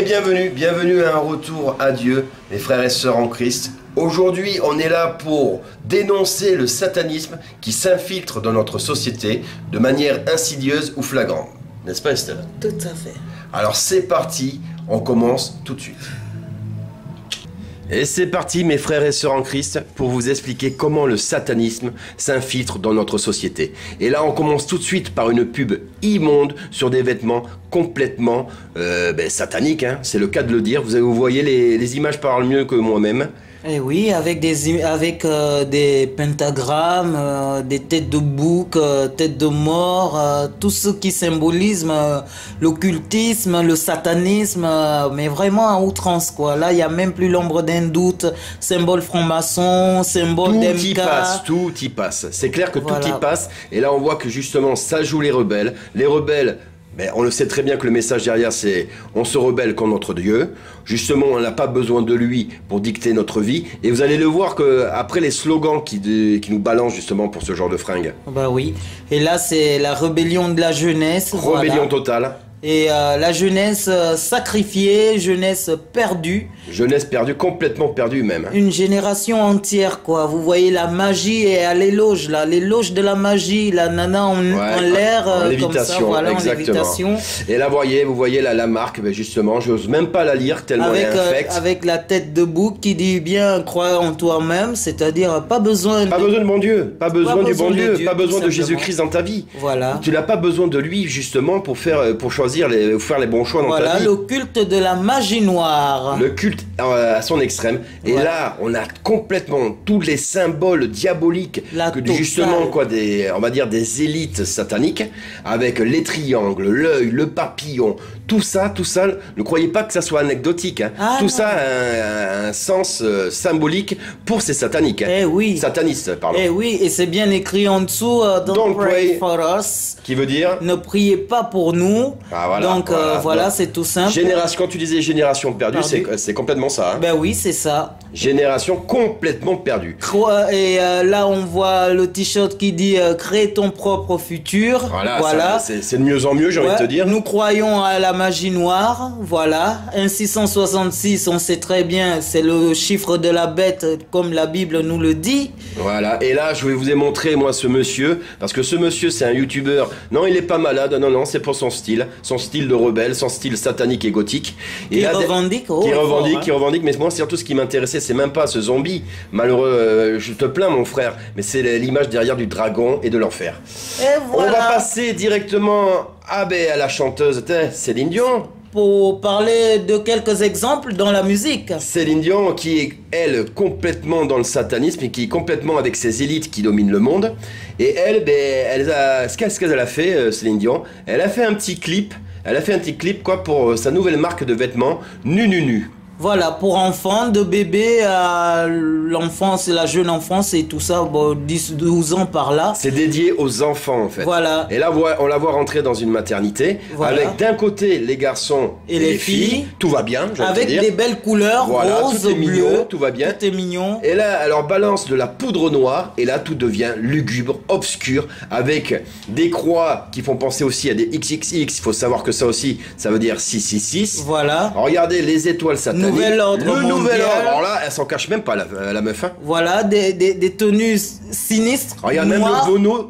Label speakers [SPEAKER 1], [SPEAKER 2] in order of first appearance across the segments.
[SPEAKER 1] Bienvenue à un retour à Dieu, mes frères et sœurs en Christ. Aujourd'hui, on est là pour dénoncer le satanisme qui s'infiltre dans notre société de manière insidieuse ou flagrante. N'est-ce pas, Estelle?
[SPEAKER 2] Tout à fait.
[SPEAKER 1] Alors c'est parti, on commence tout de suite. Et c'est parti, mes frères et sœurs en Christ, pour vous expliquer comment le satanisme s'infiltre dans notre société. Et là, on commence tout de suite par une pub immonde sur des vêtements complètement sataniques, hein. C'est le cas de le dire. Vous voyez, les images parlent mieux que moi-même.
[SPEAKER 2] Et oui, avec des pentagrammes, des têtes de bouc, têtes de mort, tout ce qui symbolise l'occultisme, le satanisme, mais vraiment à outrance, quoi. Là, il n'y a même plus l'ombre d'un doute. Symbole franc-maçon, symbole d'MK.
[SPEAKER 1] Tout y passe. C'est clair que voilà. Tout y passe. Et là, on voit que justement, ça joue les rebelles. Les rebelles... Mais on le sait très bien que le message derrière, c'est on se rebelle contre notre Dieu. Justement, on n'a pas besoin de lui pour dicter notre vie. Et vous allez le voir qu'après les slogans qui nous balancent justement pour ce genre de fringues.
[SPEAKER 2] Bah oui. Et là, c'est la rébellion de la jeunesse.
[SPEAKER 1] Rébellion totale.
[SPEAKER 2] Et la jeunesse sacrifiée, jeunesse perdue.
[SPEAKER 1] Jeunesse perdue, complètement perdue même.
[SPEAKER 2] Une génération entière, quoi. Vous voyez, la magie est à l'éloge, là. L'éloge de la magie, la nana en l'air.
[SPEAKER 1] En lévitation,
[SPEAKER 2] comme ça, voilà,
[SPEAKER 1] exactement.
[SPEAKER 2] En lévitation.
[SPEAKER 1] Et là, vous voyez la marque, justement, je n'ose même pas la lire tellement elle est infecte.
[SPEAKER 2] Avec la tête de bouc qui dit bien croire en toi-même, c'est-à-dire pas besoin
[SPEAKER 1] de bon Dieu, pas besoin du bon Dieu, pas besoin de Jésus-Christ dans ta vie.
[SPEAKER 2] Voilà.
[SPEAKER 1] Tu n'as pas besoin de lui, justement, pour choisir faire les bons choix dans ta vie.
[SPEAKER 2] Voilà, le culte de la magie noire.
[SPEAKER 1] Le culte à son extrême. Et là, on a complètement tous les symboles diaboliques justement on va dire des élites sataniques, avec les triangles, l'œil, le papillon, tout ça, ne croyez pas que ça soit anecdotique, hein. Tout ça a un sens symbolique pour ces sataniques.
[SPEAKER 2] Eh oui.
[SPEAKER 1] Satanistes, pardon.
[SPEAKER 2] Eh oui, et c'est bien écrit en dessous, don't pray for us.
[SPEAKER 1] Qui veut dire?
[SPEAKER 2] Ne priez pas pour nous.
[SPEAKER 1] Ah, voilà,
[SPEAKER 2] donc voilà, c'est tout simple.
[SPEAKER 1] Quand tu disais génération perdue, c'est complètement ça. Hein.
[SPEAKER 2] Ben oui, c'est ça.
[SPEAKER 1] Génération complètement perdue.
[SPEAKER 2] Et là, on voit le t-shirt qui dit crée ton propre futur.
[SPEAKER 1] Voilà. C'est de mieux en mieux, j'ai envie de te dire.
[SPEAKER 2] Nous croyons à la magie noire. Voilà. Un 666, on sait très bien, c'est le chiffre de la bête, comme la Bible nous le dit.
[SPEAKER 1] Voilà. Et là, je vais vous montrer, moi, ce monsieur. Parce que ce monsieur, c'est un youtubeur. Non, il est pas malade. Non, c'est pour son style. Son style de rebelle, son style satanique et gothique. Et
[SPEAKER 2] qui
[SPEAKER 1] revendique. Mais moi, surtout, ce qui m'intéressait, c'est même pas ce zombie. Malheureux, je te plains, mon frère. Mais c'est l'image derrière du dragon et de l'enfer.
[SPEAKER 2] Voilà.
[SPEAKER 1] On va passer directement à la chanteuse Céline Dion.
[SPEAKER 2] Pour parler de quelques exemples dans la musique.
[SPEAKER 1] Céline Dion qui est, elle, complètement dans le satanisme et qui est complètement avec ses élites qui dominent le monde. Et elle, qu'est-ce qu'elle a fait, Céline Dion? Elle a fait un petit clip. Pour sa nouvelle marque de vêtements, Nu.
[SPEAKER 2] Voilà, pour enfants, de bébé à l'enfance, la jeune enfance et tout ça, 10-12 ans par là.
[SPEAKER 1] C'est dédié aux enfants en fait.
[SPEAKER 2] Voilà.
[SPEAKER 1] Et là, on la voit rentrer dans une maternité, avec d'un côté les garçons et les filles. Tout va bien,
[SPEAKER 2] avec des belles couleurs, rose, bleu,
[SPEAKER 1] tout va bien.
[SPEAKER 2] Tout est mignon.
[SPEAKER 1] Et là, elle leur balance de la poudre noire, et là, tout devient lugubre, obscur, avec des croix qui font penser aussi à des XXX. Il faut savoir que ça aussi, ça veut dire 666.
[SPEAKER 2] Voilà.
[SPEAKER 1] Alors, regardez les étoiles sataniques.
[SPEAKER 2] Nouvel ordre
[SPEAKER 1] nouvel ordre. Alors là, elle s'en cache même pas, la meuf. Hein.
[SPEAKER 2] Voilà, des tenues sinistres.
[SPEAKER 1] Regarde, même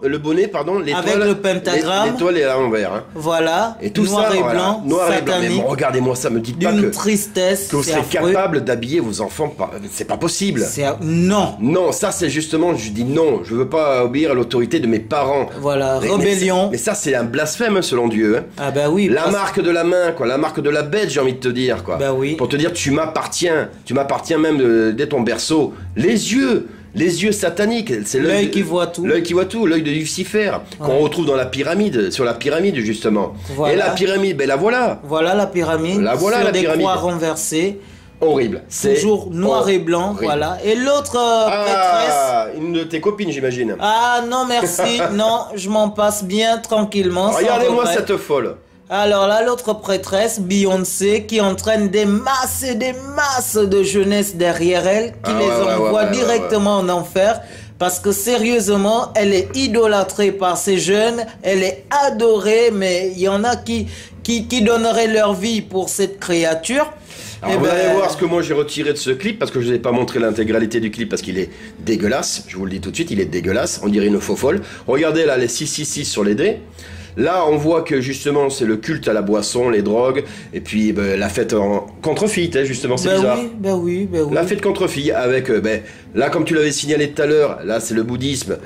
[SPEAKER 1] le bonnet, l'étoile.
[SPEAKER 2] Avec le pentagramme.
[SPEAKER 1] L'étoile est à l'envers. Hein.
[SPEAKER 2] Voilà.
[SPEAKER 1] Et tout
[SPEAKER 2] noir
[SPEAKER 1] ça,
[SPEAKER 2] et blanc.
[SPEAKER 1] Noir et blanc. Mais regardez-moi ça, me dites pas
[SPEAKER 2] tristesse.
[SPEAKER 1] que vous serez capable d'habiller vos enfants. C'est pas possible.
[SPEAKER 2] Non.
[SPEAKER 1] Non, ça c'est justement, je dis non, je veux pas obéir à l'autorité de mes parents.
[SPEAKER 2] Voilà, rébellion.
[SPEAKER 1] Mais ça c'est un blasphème selon Dieu. Hein.
[SPEAKER 2] Ah bah oui.
[SPEAKER 1] La marque de la main, la marque de la bête, j'ai envie de te dire, quoi.
[SPEAKER 2] Bah oui.
[SPEAKER 1] Pour te dire, tu m'appartiens même dès ton berceau. Les yeux sataniques, c'est
[SPEAKER 2] l'œil qui voit tout.
[SPEAKER 1] L'œil qui voit tout, l'œil de Lucifer, qu'on retrouve dans la pyramide, sur la pyramide justement. Voilà. Et la pyramide, la voilà.
[SPEAKER 2] Voilà la pyramide.
[SPEAKER 1] La voilà la pyramide.
[SPEAKER 2] Des croix renversées.
[SPEAKER 1] Horrible.
[SPEAKER 2] Toujours noir et blanc, voilà. Et l'autre prêtresse...
[SPEAKER 1] une de tes copines, j'imagine.
[SPEAKER 2] Ah non, merci. Non, je m'en passe bien tranquillement.
[SPEAKER 1] Regardez-moi cette folle.
[SPEAKER 2] Alors là, l'autre prêtresse, Beyoncé, qui entraîne des masses et des masses de jeunesse derrière elle, qui envoie directement en enfer. Parce que sérieusement, elle est idolâtrée par ces jeunes, elle est adorée, mais il y en a qui donneraient leur vie pour cette créature.
[SPEAKER 1] Alors, vous allez voir ce que moi j'ai retiré de ce clip, parce que je ne vous ai pas montré l'intégralité du clip, parce qu'il est dégueulasse. Je vous le dis tout de suite, il est dégueulasse. On dirait une faux folle. Regardez là les 666 sur les dés. Là, on voit que justement, c'est le culte à la boisson, les drogues, et puis la fête contre filles, justement, c'est bizarre.
[SPEAKER 2] Oui.
[SPEAKER 1] La fête contre filles, avec, là, comme tu l'avais signalé tout à l'heure, là, c'est le bouddhisme,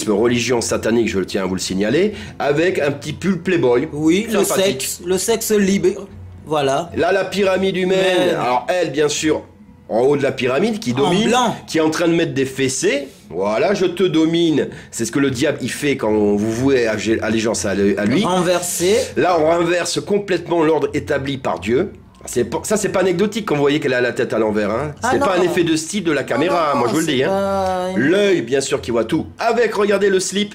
[SPEAKER 1] religion satanique, je le tiens à vous le signaler, avec un petit pull Playboy.
[SPEAKER 2] Oui, le sexe libre, voilà.
[SPEAKER 1] Là, la pyramide humaine, alors elle, bien sûr, en haut de la pyramide, qui domine, qui est en train de mettre des fessées. Voilà, je te domine. C'est ce que le diable il fait quand vous vouez allégeance à lui.
[SPEAKER 2] Renverser.
[SPEAKER 1] Là, on renverse complètement l'ordre établi par Dieu. Ça, c'est pas anecdotique quand vous voyez qu'elle a la tête à l'envers. Hein. C'est pas un effet de style de la caméra, moi je vous le dis. Hein. L'œil, bien sûr, qui voit tout. Avec, regardez le slip.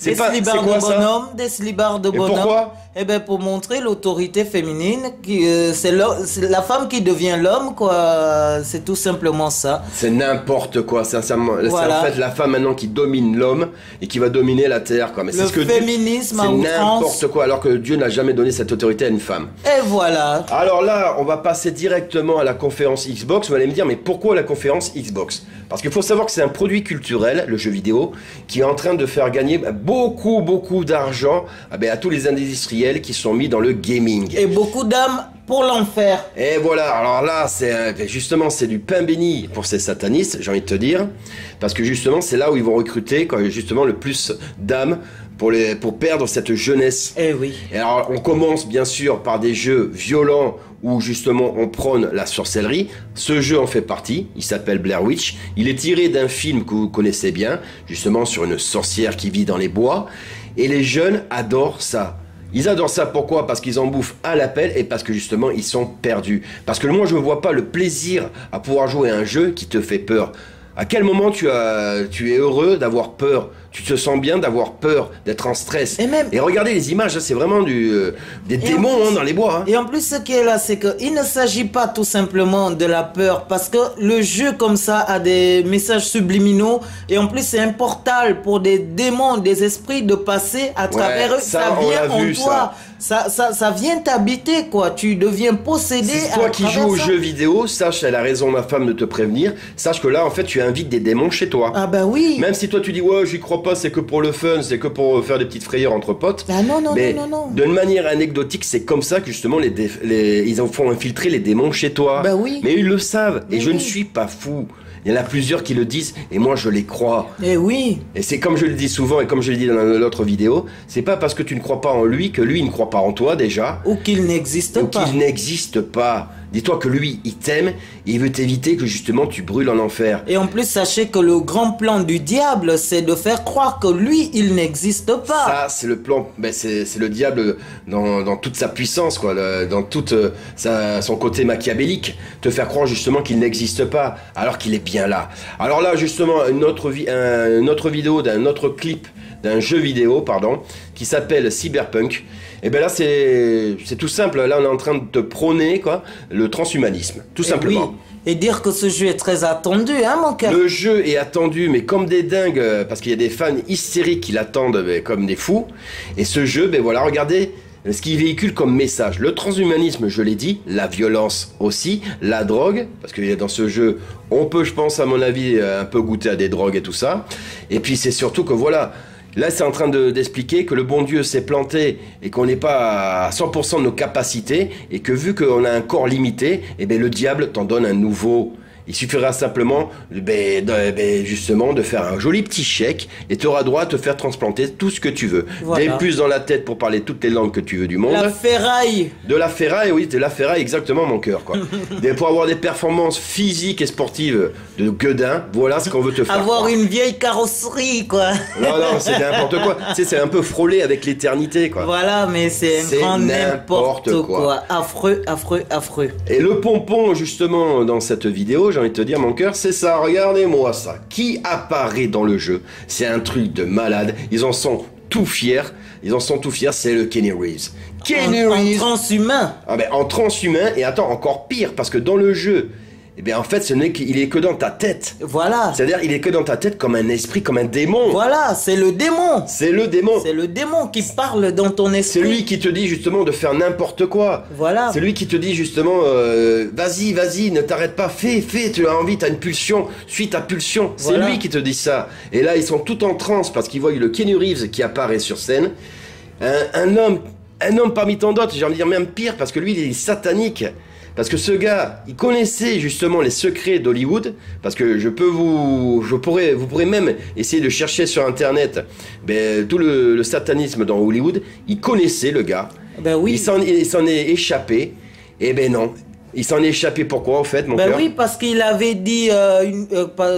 [SPEAKER 2] Des slibards de bonhomme, des slibards de bonhomme.
[SPEAKER 1] Et pourquoi?
[SPEAKER 2] Eh ben pour montrer l'autorité féminine, c'est la femme qui devient l'homme, quoi. C'est tout simplement ça.
[SPEAKER 1] C'est n'importe quoi, sincèrement. Voilà. C'est en fait la femme maintenant qui domine l'homme et qui va dominer la terre, quoi. Mais
[SPEAKER 2] le féminisme à outrance.
[SPEAKER 1] C'est n'importe quoi, alors que Dieu n'a jamais donné cette autorité à une femme.
[SPEAKER 2] Et voilà.
[SPEAKER 1] Alors là, on va passer directement à la conférence Xbox. Vous allez me dire, mais pourquoi la conférence Xbox? Parce qu'il faut savoir que c'est un produit culturel, le jeu vidéo, qui est en train de faire gagner beaucoup d'argent à tous les industriels qui sont mis dans le gaming.
[SPEAKER 2] Et beaucoup d'âmes pour l'enfer.
[SPEAKER 1] Et voilà, alors là, justement, c'est du pain béni pour ces satanistes, j'ai envie de te dire, parce que justement, c'est là où ils vont recruter justement le plus d'âmes pour perdre cette jeunesse.
[SPEAKER 2] Eh oui.
[SPEAKER 1] Et alors, on commence bien sûr par des jeux violents où justement on prône la sorcellerie. Ce jeu en fait partie, il s'appelle Blair Witch. Il est tiré d'un film que vous connaissez bien, justement sur une sorcière qui vit dans les bois. Et les jeunes adorent ça. Ils adorent ça, pourquoi? Parce qu'ils en bouffent à l'appel et parce que justement ils sont perdus. Parce que moi je ne vois pas le plaisir à pouvoir jouer à un jeu qui te fait peur. À quel moment tu es heureux d'avoir peur? Tu te sens bien d'avoir peur, d'être en stress. Et regardez les images, c'est vraiment des démons dans les bois. Hein.
[SPEAKER 2] Et en plus, ce qui est là, c'est qu'il ne s'agit pas tout simplement de la peur, parce que le jeu comme ça a des messages subliminaux, et en plus c'est un portal pour des démons, des esprits de passer à travers eux. Ça vient en toi. Ça vient t'habiter, quoi. Tu deviens possédé.
[SPEAKER 1] C'est toi qui joues aux jeux vidéo, sache, elle a raison ma femme de te prévenir, sache que là en fait tu invites des démons chez toi.
[SPEAKER 2] Ah bah oui.
[SPEAKER 1] Même si toi tu dis ouais j'y crois pas, c'est que pour le fun, c'est que pour faire des petites frayeurs entre potes.
[SPEAKER 2] Ah non.
[SPEAKER 1] D'une manière anecdotique, c'est comme ça que justement ils en font infiltrer les démons chez toi.
[SPEAKER 2] Bah oui.
[SPEAKER 1] Mais ils le savent, et je ne suis pas fou. Il y en a plusieurs qui le disent, et moi je les crois.
[SPEAKER 2] Et oui.
[SPEAKER 1] Et c'est comme je le dis souvent, et comme je le dis dans l'autre vidéo, c'est pas parce que tu ne crois pas en lui que lui ne croit pas en toi déjà.
[SPEAKER 2] Ou qu'il n'existe pas.
[SPEAKER 1] Ou qu'il n'existe pas. Dis-toi que lui, il t'aime, et il veut t'éviter que justement tu brûles en enfer.
[SPEAKER 2] Et en plus, sachez que le grand plan du diable, c'est de faire croire que lui, il n'existe pas.
[SPEAKER 1] Ça, c'est le plan, c'est le diable dans toute sa puissance, quoi, dans toute son côté machiavélique, te faire croire justement qu'il n'existe pas, alors qu'il est bien là. Alors là, justement, une autre vidéo d'un autre clip, d'un jeu vidéo, pardon, qui s'appelle Cyberpunk. Et bien là, c'est tout simple. Là, on est en train de te prôner, quoi, le transhumanisme, tout simplement.
[SPEAKER 2] Oui. Et dire que ce jeu est très attendu, hein, mon cœur.
[SPEAKER 1] Le jeu est attendu, mais comme des dingues, parce qu'il y a des fans hystériques qui l'attendent comme des fous. Et ce jeu, voilà, regardez ce qu'il véhicule comme message. Le transhumanisme, je l'ai dit, la violence aussi, la drogue, parce que dans ce jeu, on peut, je pense, à mon avis, un peu goûter à des drogues et tout ça. Et puis, c'est surtout que, voilà... Là, c'est en train d'expliquer que le bon Dieu s'est planté et qu'on n'est pas à 100% de nos capacités et que vu qu'on a un corps limité, le diable t'en donne un nouveau. Il suffira simplement, justement, de faire un joli petit chèque et tu auras droit à te faire transplanter tout ce que tu veux. Voilà. Des puces dans la tête pour parler toutes les langues que tu veux du monde.
[SPEAKER 2] La ferraille.
[SPEAKER 1] De la ferraille, oui, de la ferraille, exactement, mon cœur, quoi. Pour avoir des performances physiques et sportives de gueudin, voilà ce qu'on veut te faire.
[SPEAKER 2] Avoir une vieille carrosserie, quoi.
[SPEAKER 1] Non, c'est n'importe quoi. Tu sais, c'est un peu frôlé avec l'éternité, quoi.
[SPEAKER 2] Voilà, mais c'est un grand n'importe quoi. Affreux.
[SPEAKER 1] Et le pompon, justement, dans cette vidéo, j'ai envie de te dire, mon cœur, c'est ça. Regardez-moi ça. Qui apparaît dans le jeu? C'est un truc de malade. Ils en sont tout fiers. Ils en sont tout fiers, c'est le Kenny Reeves. Kenny
[SPEAKER 2] En
[SPEAKER 1] Reeves.
[SPEAKER 2] transhumain.
[SPEAKER 1] Ah ben, en transhumain, et attends, encore pire, parce que dans le jeu, eh bien, en fait, il est que dans ta tête.
[SPEAKER 2] Voilà.
[SPEAKER 1] C'est-à-dire, il est que dans ta tête comme un esprit, comme un démon.
[SPEAKER 2] Voilà, c'est le démon.
[SPEAKER 1] C'est le démon.
[SPEAKER 2] C'est le démon qui parle dans ton esprit.
[SPEAKER 1] C'est lui qui te dit justement de faire n'importe quoi.
[SPEAKER 2] Voilà.
[SPEAKER 1] C'est lui qui te dit justement, vas-y, ne t'arrête pas, fais, tu as envie, tu as une pulsion, suis ta pulsion. C'est
[SPEAKER 2] Voilà.
[SPEAKER 1] lui qui te dit ça. Et là, ils sont tout en transe parce qu'ils voient le Kenny Reeves qui apparaît sur scène. Un homme parmi tant d'autres, j'ai envie de dire même pire, parce que lui, il est satanique. Parce que ce gars, il connaissait justement les secrets d'Hollywood, parce que vous pourrez même essayer de chercher sur internet tout le satanisme dans Hollywood. Il connaissait le gars.
[SPEAKER 2] Ben oui.
[SPEAKER 1] Il s'en est échappé. Eh ben non. Il s'en est échappé pourquoi, au fait, mon cœur?
[SPEAKER 2] Oui, parce qu'il avait dit,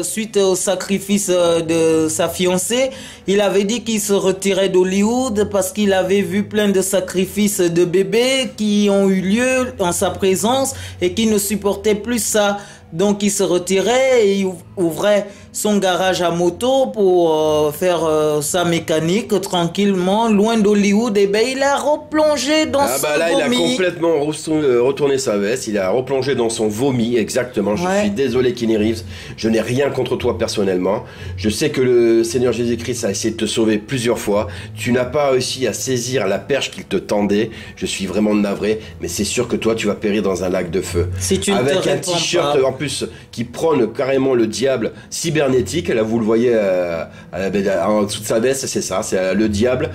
[SPEAKER 2] suite au sacrifice de sa fiancée, il avait dit qu'il se retirait d'Hollywood parce qu'il avait vu plein de sacrifices de bébés qui ont eu lieu en sa présence et qu'il ne supportait plus ça. Donc il se retirait et il ouvrait son garage à moto pour faire sa mécanique tranquillement, loin d'Hollywood. Et ben il a replongé dans son
[SPEAKER 1] là,
[SPEAKER 2] vomi.
[SPEAKER 1] il a complètement retourné sa veste, il a replongé dans son vomi, exactement. Je suis désolé, Kenny Reeves, je n'ai rien contre toi personnellement. Je sais que le Seigneur Jésus-Christ a essayé de te sauver plusieurs fois. Tu n'as pas réussi à saisir la perche qu'il te tendait. Je suis vraiment navré, mais c'est sûr que toi, tu vas périr dans un lac de feu.
[SPEAKER 2] Si tu ne
[SPEAKER 1] avec
[SPEAKER 2] te
[SPEAKER 1] un
[SPEAKER 2] réponds
[SPEAKER 1] t-shirt
[SPEAKER 2] pas.
[SPEAKER 1] en plus qui prône carrément le diable cybernétique. Là, vous le voyez en dessous de sa veste, c'est ça, c'est le diable,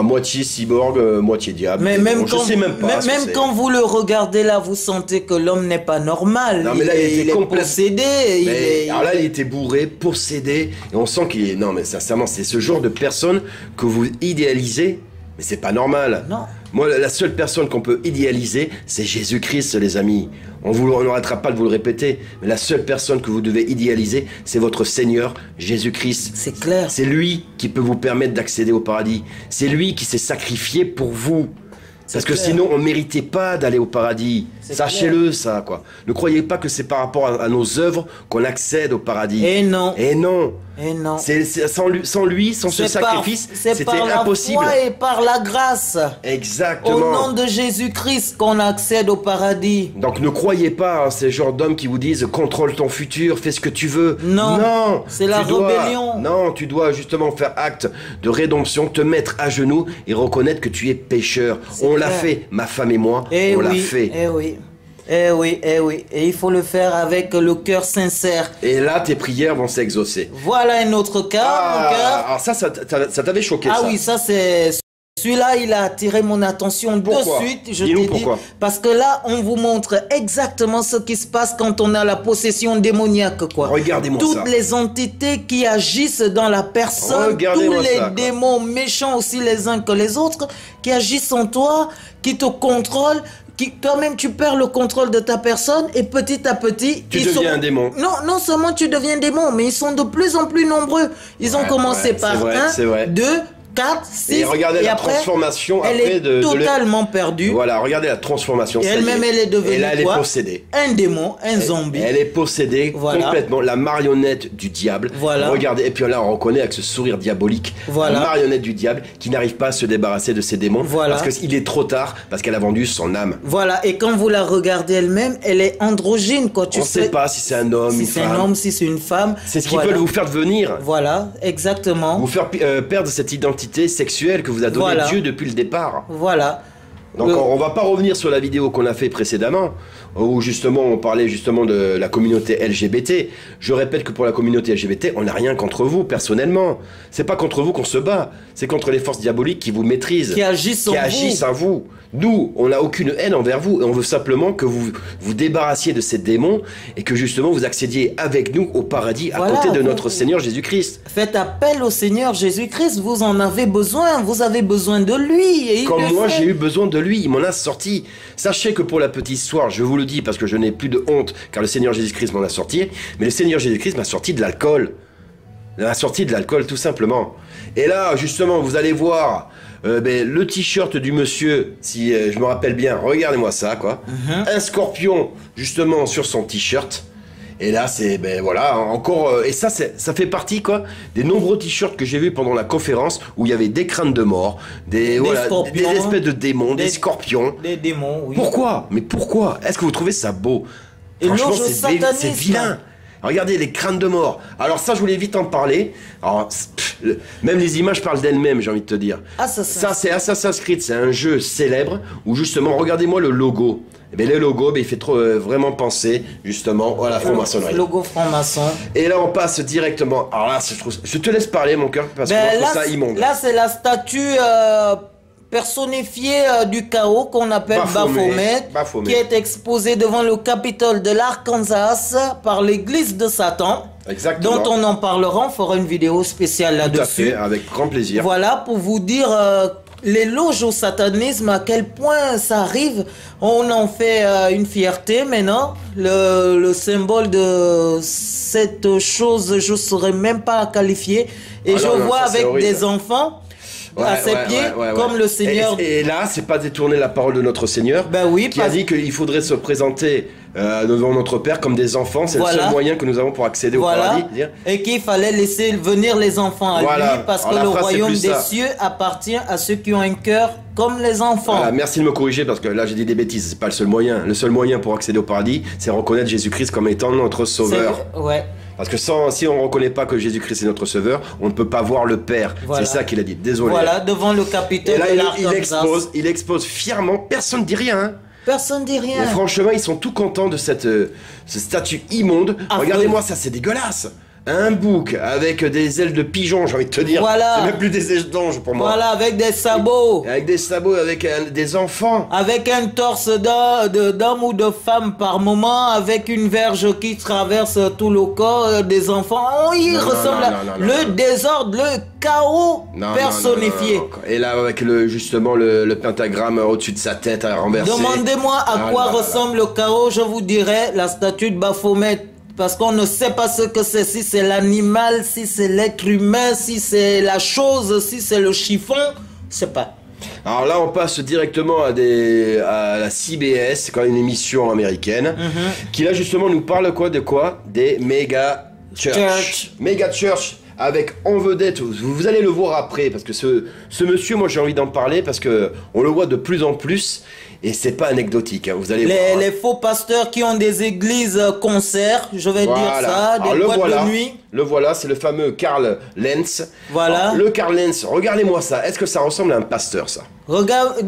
[SPEAKER 1] moitié cyborg, moitié diable.
[SPEAKER 2] Mais même,
[SPEAKER 1] bon, je sais même pas.
[SPEAKER 2] même quand vous le regardez là, vous sentez que l'homme n'est pas normal.
[SPEAKER 1] Non, mais là, il était
[SPEAKER 2] possédé.
[SPEAKER 1] Alors là, il était bourré, possédé, et on sent qu'il est. Non, mais sincèrement, c'est ce genre de personne que vous idéalisez, mais c'est pas normal.
[SPEAKER 2] Non.
[SPEAKER 1] Moi, la seule personne qu'on peut idéaliser, c'est Jésus-Christ, les amis. On n'arrêtera pas de vous le répéter, mais la seule personne que vous devez idéaliser, c'est votre Seigneur Jésus-Christ.
[SPEAKER 2] C'est clair.
[SPEAKER 1] C'est lui qui peut vous permettre d'accéder au paradis. C'est lui qui s'est sacrifié pour vous. Parce que sinon, on ne méritait pas d'aller au paradis. Sachez-le, ça, quoi. Ne croyez pas que c'est par rapport à nos œuvres qu'on accède au paradis.
[SPEAKER 2] Et non.
[SPEAKER 1] Et non.
[SPEAKER 2] Et non.
[SPEAKER 1] Sans lui, sans ce sacrifice, c'était impossible.
[SPEAKER 2] Par la foi et par la grâce.
[SPEAKER 1] Exactement.
[SPEAKER 2] Au nom de Jésus-Christ qu'on accède au paradis.
[SPEAKER 1] Donc ne croyez pas à ces genres d'hommes qui vous disent contrôle ton futur, fais ce que tu veux.
[SPEAKER 2] Non.
[SPEAKER 1] Non.
[SPEAKER 2] C'est la rébellion.
[SPEAKER 1] Non, tu dois justement faire acte de rédemption, te mettre à genoux et reconnaître que tu es pécheur. On l'a fait, ma femme et moi, on l'a fait.
[SPEAKER 2] Eh oui. Eh oui, eh oui. Et il faut le faire avec le cœur sincère.
[SPEAKER 1] Et là, tes prières vont s'exaucer.
[SPEAKER 2] Voilà un autre cas, mon cœur.
[SPEAKER 1] Alors ça t'avait choqué, ça.
[SPEAKER 2] Ah oui, ça c'est... Celui-là, il a attiré mon attention de suite. Je t'ai dit, parce que là, on vous montre exactement ce qui se passe quand on a la possession démoniaque, quoi.
[SPEAKER 1] Regardez-moi ça.
[SPEAKER 2] Toutes les entités qui agissent dans la personne, tous les démons méchants aussi les uns que les autres, qui agissent en toi, qui te contrôlent, toi-même tu perds le contrôle de ta personne et petit à petit
[SPEAKER 1] tu deviens un démon.
[SPEAKER 2] Non seulement tu deviens démon, mais ils sont de plus en plus nombreux. Ils ont commencé par 1, 2, 4, 6
[SPEAKER 1] et regardez la
[SPEAKER 2] après,
[SPEAKER 1] transformation
[SPEAKER 2] elle
[SPEAKER 1] après
[SPEAKER 2] est totalement perdue.
[SPEAKER 1] Voilà, regardez la transformation.
[SPEAKER 2] Et elle-même, elle est devenue
[SPEAKER 1] et là, elle est possédée.
[SPEAKER 2] Un démon, un zombie.
[SPEAKER 1] Elle est possédée complètement, la marionnette du diable.
[SPEAKER 2] Voilà.
[SPEAKER 1] Regardez, et puis là, on reconnaît avec ce sourire diabolique la marionnette du diable qui n'arrive pas à se débarrasser de ses démons parce qu'il est trop tard, parce qu'elle a vendu son âme.
[SPEAKER 2] Voilà, et quand vous la regardez elle-même, elle est androgyne, quoi.
[SPEAKER 1] On ne sait pas si c'est un homme,
[SPEAKER 2] si c'est un homme, si c'est une femme.
[SPEAKER 1] C'est ce qu'ils veulent vous faire devenir.
[SPEAKER 2] Voilà, exactement.
[SPEAKER 1] Vous faire perdre cette identité sexuelle que vous a donné Dieu depuis le départ.
[SPEAKER 2] Voilà.
[SPEAKER 1] Donc on va pas revenir sur la vidéo qu'on a fait précédemment, où justement on parlait justement de la communauté LGBT. Je répète que pour la communauté LGBT, on n'a rien contre vous personnellement. C'est pas contre vous qu'on se bat, c'est contre les forces diaboliques qui vous maîtrisent,
[SPEAKER 2] qui agissent
[SPEAKER 1] en vous. Nous, on n'a aucune haine envers vous, et on veut simplement que vous vous débarrassiez de ces démons et que justement vous accédiez avec nous au paradis à côté de notre Seigneur Jésus-Christ.
[SPEAKER 2] Faites appel au Seigneur Jésus-Christ, vous en avez besoin, vous avez besoin de lui. Et
[SPEAKER 1] comme moi j'ai eu besoin de lui, il m'en a sorti. Sachez que pour la petite histoire, je vous le dis parce que je n'ai plus de honte, car le Seigneur Jésus-Christ m'en a sorti, mais le Seigneur Jésus-Christ m'a sorti de l'alcool. Il m'a sorti de l'alcool tout simplement. Et là, justement, vous allez voir le t-shirt du monsieur, si je me rappelle bien, regardez-moi ça, quoi. Un scorpion, justement, sur son t-shirt. Et là, c'est, ben voilà, encore... et ça, ça fait partie, quoi, des nombreux t-shirts que j'ai vus pendant la conférence où il y avait des crânes de mort, des espèces de démons, des scorpions.
[SPEAKER 2] Des démons, oui.
[SPEAKER 1] Pourquoi? Mais pourquoi? Est-ce que vous trouvez ça beau?
[SPEAKER 2] Et
[SPEAKER 1] franchement,
[SPEAKER 2] satanisme.
[SPEAKER 1] c'est vilain. Regardez les crânes de mort. Alors ça, je voulais vite en parler. Alors, même les images parlent d'elles-mêmes, j'ai envie de te dire. Ça, c'est Assassin's Creed. C'est un jeu célèbre où justement, regardez-moi le logo. Eh bien, le logo, il fait vraiment penser justement à la franc-maçonnerie.
[SPEAKER 2] Le logo franc-maçon.
[SPEAKER 1] Et là, on passe directement. Alors là, je te laisse parler, mon cœur, parce que moi, je trouve ça immonde.
[SPEAKER 2] Là, c'est la statue personnifiée du chaos qu'on appelle Baphomet, qui est exposée devant le Capitole de l'Arkansas par l'église de Satan.
[SPEAKER 1] Exactement.
[SPEAKER 2] Dont on en parlera, on fera une vidéo spéciale là-dessus.
[SPEAKER 1] Tout à fait, avec grand plaisir.
[SPEAKER 2] Voilà, pour vous dire l'éloge au satanisme, à quel point ça arrive. On en fait une fierté maintenant. Le symbole de cette chose, je ne saurais même pas la qualifier. Et je vois avec des enfants à ses pieds, comme le Seigneur.
[SPEAKER 1] Et là, c'est pas détourner la parole de notre Seigneur, qui a dit qu'il faudrait se présenter devant notre Père comme des enfants. C'est le seul moyen que nous avons pour accéder au paradis.
[SPEAKER 2] Et qu'il fallait laisser venir les enfants à lui, parce que le royaume des cieux appartient à ceux qui ont un cœur comme les enfants.
[SPEAKER 1] Voilà, merci de me corriger, parce que là j'ai dit des bêtises. C'est pas le seul moyen. Le seul moyen pour accéder au paradis, c'est reconnaître Jésus-Christ comme étant notre sauveur. Parce que si on ne reconnaît pas que Jésus-Christ est notre sauveur, on ne peut pas voir le Père. C'est ça qu'il a dit. Désolé.
[SPEAKER 2] Voilà, devant le Capitole de l'Arkansas.
[SPEAKER 1] Il expose fièrement. Personne ne dit rien. Hein.
[SPEAKER 2] Personne ne dit rien.
[SPEAKER 1] Mais franchement, ils sont tout contents de cette statue immonde. Regardez-moi ça, c'est dégueulasse. Un bouc avec des ailes de pigeon, j'ai envie de te dire.
[SPEAKER 2] Voilà.
[SPEAKER 1] C'est même plus des ailes d'ange pour moi.
[SPEAKER 2] Voilà, avec des sabots.
[SPEAKER 1] Avec des sabots, avec des enfants.
[SPEAKER 2] Avec un torse d'homme ou de femme par moment, avec une verge qui traverse tout le corps des enfants. Oh, il ressemble à le désordre, le chaos personnifié.
[SPEAKER 1] Et là, avec justement le pentagramme au-dessus de sa tête à renverser.
[SPEAKER 2] Demandez-moi à quoi ressemble le chaos, je vous dirai la statue de Baphomet. Parce qu'on ne sait pas ce que c'est, si c'est l'animal, si c'est l'être humain, si c'est la chose, si c'est le chiffon, je sais pas.
[SPEAKER 1] Alors là, on passe directement à la CBS, quand une émission américaine, qui là justement nous parle des méga church. Méga church. Avec en vedette, vous allez le voir après, parce que ce monsieur, moi j'ai envie d'en parler, parce que on le voit de plus en plus, et c'est pas anecdotique, hein, vous allez voir.
[SPEAKER 2] Les faux pasteurs qui ont des églises concerts, je vais dire ça, des boîtes de nuit.
[SPEAKER 1] Le voilà, c'est le fameux Carl Lentz.
[SPEAKER 2] Voilà.
[SPEAKER 1] Alors, le Carl Lentz, regardez-moi ça, est-ce que ça ressemble à un pasteur, ça?
[SPEAKER 2] Regarde,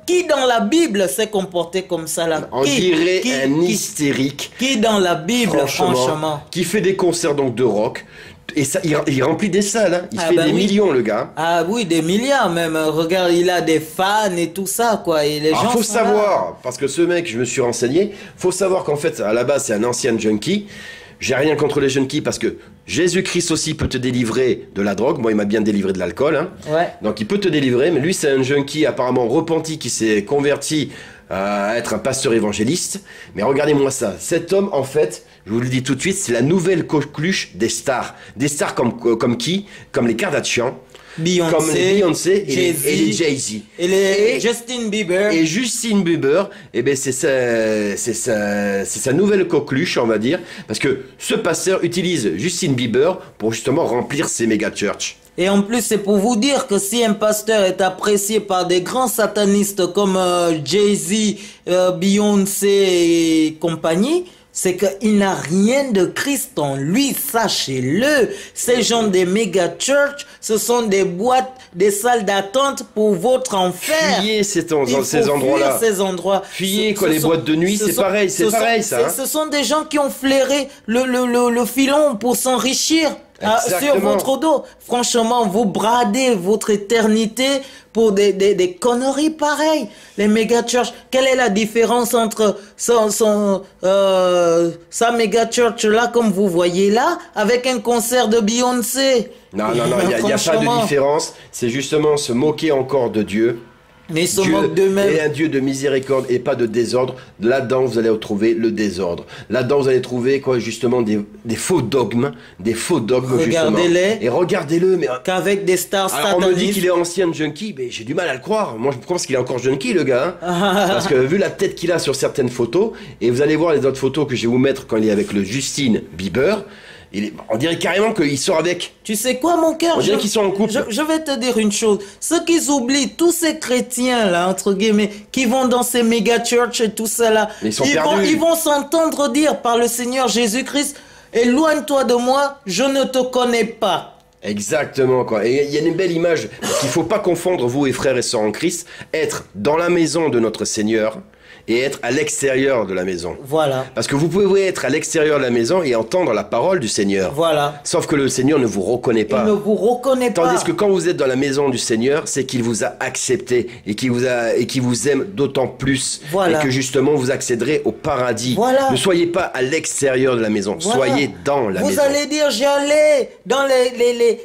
[SPEAKER 2] qui dans la Bible s'est comporté comme ça là?
[SPEAKER 1] On dirait un hystérique.
[SPEAKER 2] Qui dans la Bible, franchement?
[SPEAKER 1] Qui fait des concerts donc de rock. Et ça, il remplit des salles, hein. Il fait des millions, le gars.
[SPEAKER 2] Ah oui, des milliards même. Regarde, il a des fans et tout ça, quoi. Et les gens
[SPEAKER 1] faut savoir, parce que ce mec, je me suis renseigné, faut savoir qu'en fait, à la base, c'est un ancien junkie. J'ai rien contre les junkies, parce que Jésus-Christ aussi peut te délivrer de la drogue. Moi, il m'a bien délivré de l'alcool, hein. Donc, il peut te délivrer, mais lui, c'est un junkie apparemment repenti qui s'est converti à être un pasteur évangéliste. Mais regardez-moi ça. Cet homme, en fait, je vous le dis tout de suite, c'est la nouvelle coqueluche des stars. Des stars comme qui? Comme les Kardashian. Comme les Beyoncé et les Jay-Z.
[SPEAKER 2] Et les Justin Bieber.
[SPEAKER 1] Et Justin Bieber, eh ben c'est sa nouvelle coqueluche, on va dire. Parce que ce pasteur utilise Justin Bieber pour justement remplir ses méga church.
[SPEAKER 2] Et en plus, c'est pour vous dire que si un pasteur est apprécié par des grands satanistes comme Jay-Z, Beyoncé et compagnie, c'est qu'il n'a rien de Christ en lui, sachez-le. Ces gens des méga church, ce sont des boîtes, des salles d'attente pour votre enfer.
[SPEAKER 1] Fuyez ces endroits-là. Fuyez les boîtes de nuit, c'est pareil, ça. Hein.
[SPEAKER 2] Ce sont des gens qui ont flairé le filon pour s'enrichir. Sur votre dos. Franchement, vous bradez votre éternité pour des conneries pareilles. Les méga church, quelle est la différence entre sa méga church là, comme vous voyez là, avec un concert de Beyoncé?
[SPEAKER 1] Non, il n'y a pas de différence. C'est justement se moquer encore de Dieu.
[SPEAKER 2] Mais ils se moquent d'eux-mêmes.
[SPEAKER 1] est un Dieu de miséricorde et pas de désordre. Là-dedans, vous allez retrouver le désordre. Là-dedans, vous allez trouver quoi, justement des faux dogmes,
[SPEAKER 2] Regardez-les.
[SPEAKER 1] Et regardez-le, mais
[SPEAKER 2] Qu'avec des stars
[SPEAKER 1] alors, on me dit
[SPEAKER 2] satanistes.
[SPEAKER 1] qu'il est ancien junkie, mais j'ai du mal à le croire. Moi, je pense qu'il est encore junkie, le gars. Hein. Parce que vu la tête qu'il a sur certaines photos, et vous allez voir les autres photos que je vais vous mettre quand il est avec le Justin Bieber, on dirait carrément qu'il sort avec.
[SPEAKER 2] Tu sais quoi, mon cœur?
[SPEAKER 1] On dirait qu'ils sont en couple.
[SPEAKER 2] Je vais te dire une chose. Ce qu'ils oublient, tous ces chrétiens, là, entre guillemets, qui vont dans ces méga church et tout ça, là,
[SPEAKER 1] Mais ils
[SPEAKER 2] ils vont s'entendre dire par le Seigneur Jésus-Christ, éloigne-toi de moi, je ne te connais pas.
[SPEAKER 1] Exactement, quoi. Et il y a une belle image. Parce qu'il ne faut pas confondre, vous et frères et sœurs en Christ, être dans la maison de notre Seigneur et être à l'extérieur de la maison.
[SPEAKER 2] Voilà.
[SPEAKER 1] Parce que vous pouvez être à l'extérieur de la maison et entendre la parole du Seigneur.
[SPEAKER 2] Voilà.
[SPEAKER 1] Sauf que le Seigneur ne vous reconnaît pas.
[SPEAKER 2] Il ne vous reconnaît pas.
[SPEAKER 1] Tandis que quand vous êtes dans la maison du Seigneur, c'est qu'il vous a accepté et qu'il vous aime d'autant plus.
[SPEAKER 2] Voilà.
[SPEAKER 1] Et que justement vous accéderez au paradis.
[SPEAKER 2] Voilà.
[SPEAKER 1] Ne soyez pas à l'extérieur de la maison.
[SPEAKER 2] Voilà.
[SPEAKER 1] Soyez dans la maison.
[SPEAKER 2] Vous allez dire, j'y allais dans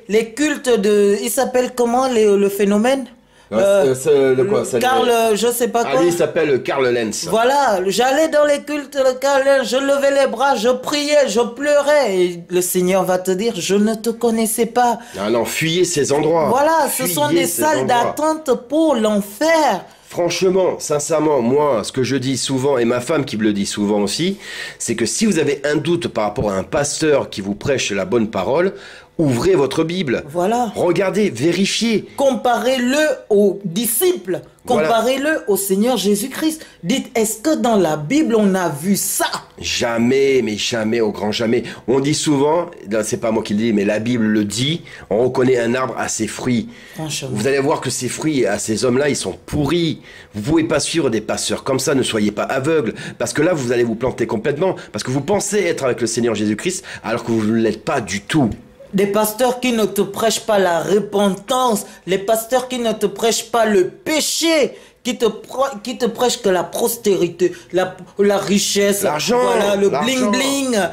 [SPEAKER 2] les cultes de... Il s'appelle comment le phénomène?
[SPEAKER 1] Le quoi, ça,
[SPEAKER 2] Karl, je sais pas quoi.
[SPEAKER 1] Ah, lui, il s'appelle Karl Lenz.
[SPEAKER 2] Voilà, j'allais dans les cultes de Karl Lenz, je levais les bras, je priais, je pleurais. Et le Seigneur va te dire, je ne te connaissais pas.
[SPEAKER 1] Ah non, fuyez ces endroits.
[SPEAKER 2] Voilà, ce sont
[SPEAKER 1] Fuyez
[SPEAKER 2] des
[SPEAKER 1] ces
[SPEAKER 2] salles
[SPEAKER 1] endroits.
[SPEAKER 2] d'attente pour l'enfer.
[SPEAKER 1] Franchement, sincèrement, moi, ce que je dis souvent, et ma femme qui me le dit souvent aussi, c'est que si vous avez un doute par rapport à un pasteur qui vous prêche la bonne parole, ouvrez votre Bible.
[SPEAKER 2] Voilà.
[SPEAKER 1] Regardez, vérifiez.
[SPEAKER 2] Comparez-le aux disciples.
[SPEAKER 1] Voilà.
[SPEAKER 2] Comparez-le au Seigneur Jésus-Christ. Dites, est-ce que dans la Bible, on a vu ça?
[SPEAKER 1] Jamais, mais jamais, au grand jamais. On dit souvent, c'est pas moi qui le dis, mais la Bible le dit, on reconnaît un arbre à ses fruits.
[SPEAKER 2] Franchement.
[SPEAKER 1] Vous allez voir que ces fruits, à ces hommes-là, ils sont pourris. Vous pouvez pas suivre des pasteurs comme ça, ne soyez pas aveugles. Parce que là, vous allez vous planter complètement. Parce que vous pensez être avec le Seigneur Jésus-Christ, alors que vous ne l'êtes pas du tout.
[SPEAKER 2] Des pasteurs qui ne te prêchent pas la repentance, les pasteurs qui ne te prêchent pas le péché, qui te prêchent que la prospérité, la richesse,
[SPEAKER 1] L'argent,
[SPEAKER 2] voilà, le
[SPEAKER 1] l'argent.
[SPEAKER 2] bling-bling,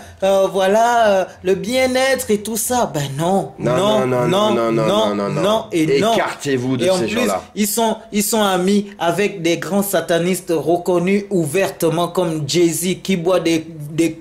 [SPEAKER 2] voilà, le bien-être et tout ça. Ben non, non, et non.
[SPEAKER 1] Écartez-vous de
[SPEAKER 2] Et en
[SPEAKER 1] ces
[SPEAKER 2] plus,
[SPEAKER 1] gens-là.
[SPEAKER 2] ils sont amis avec des grands satanistes reconnus ouvertement comme Jay-Z qui boit des